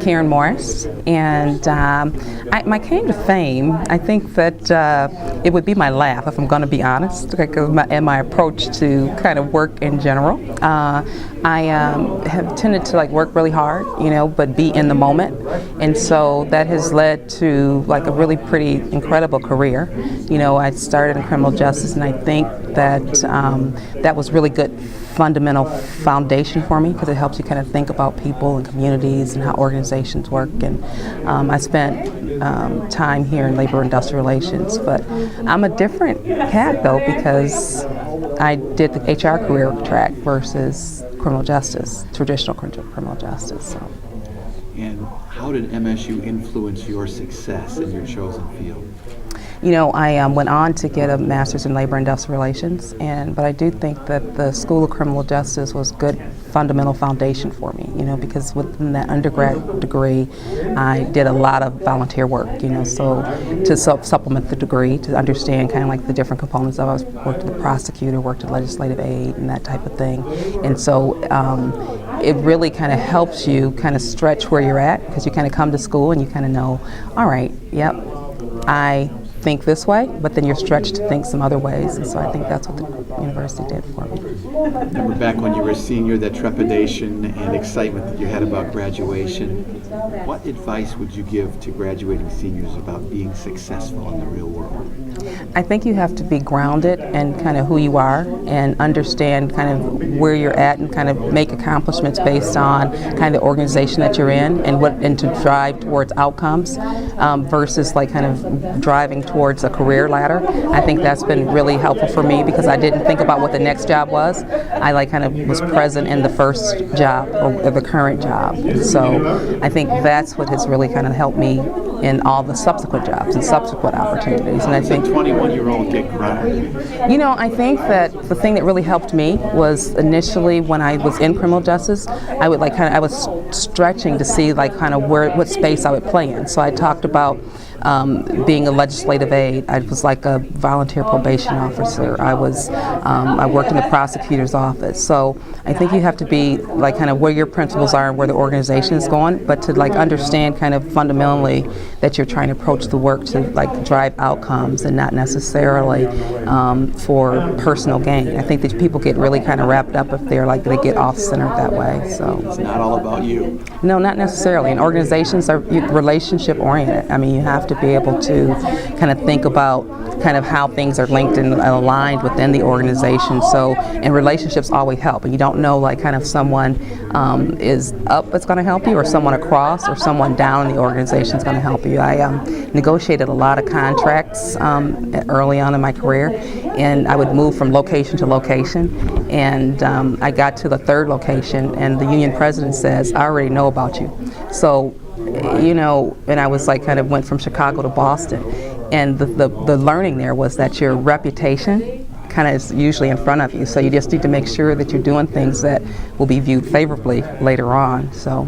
Karen Morris, and my claim to fame, I think that it would be my laugh, if I'm going to be honest, and my approach to kind of work in general. I have tended to work really hard, but be in the moment, and so that has led to a really pretty incredible career. I started in criminal justice, and I think that that was really good fundamental foundation for me because it helps you kind of think about people and communities and how organizations work. And I spent time here in labor industrial relations, but I'm a different cat though because I did the HR career track versus criminal justice, traditional criminal justice. So. And how did MSU influence your success in your chosen field? I went on to get a master's in labor industrial relations, but I do think that the School of Criminal Justice was good fundamental foundation for me, because within that undergrad degree, I did a lot of volunteer work, so to supplement the degree, to understand kind of the different components of it. I worked as a prosecutor, worked as legislative aid, and that type of thing. And so it really kind of helps you kind of stretch where you're at, because you kind of come to school and you kind of know, all right, yep, I think this way, but then you're stretched to think some other ways, and so I think that's what the university did for me. Remember back when you were a senior, that trepidation and excitement that you had about graduation. What advice would you give to graduating seniors about being successful in the real world? I think you have to be grounded in kind of who you are and understand kind of where you're at and kind of make accomplishments based on kind of the organization that you're in and to drive towards outcomes versus kind of driving towards a career ladder. I think that's been really helpful for me because I didn't think about what the next job was. I kind of was present in the first job or the current job. So I think that's what has really kind of helped me in all the subsequent jobs and subsequent opportunities. And I think 21-year-old get grounded. I think that the thing that really helped me was initially when I was in criminal justice, I would I was stretching to see kind of what space I would play in. So I talked about being a legislative aide. I was a volunteer probation officer. I worked in the prosecutor's office. So I think you have to be kind of where your principles are and where the organization is going, but to understand kind of fundamentally that you're trying to approach the work to drive outcomes and not necessarily for personal gain. I think that people get really kind of wrapped up if they get off-centered that way. So it's not all about you. No, not necessarily. And organizations are relationship oriented. I mean, you have to be able to kind of think about kind of how things are linked and aligned within the organization. So, and relationships always help. And you don't know kind of someone is up that's going to help you, or someone across, or someone down in the organization is going to help you. I negotiated a lot of contracts early on in my career, and I would move from location to location. And I got to the third location, and the union president says, "I already know about you." So, and I was kind of went from Chicago to Boston. And the learning there was that your reputation kind of is usually in front of you. So you just need to make sure that you're doing things that will be viewed favorably later on. So.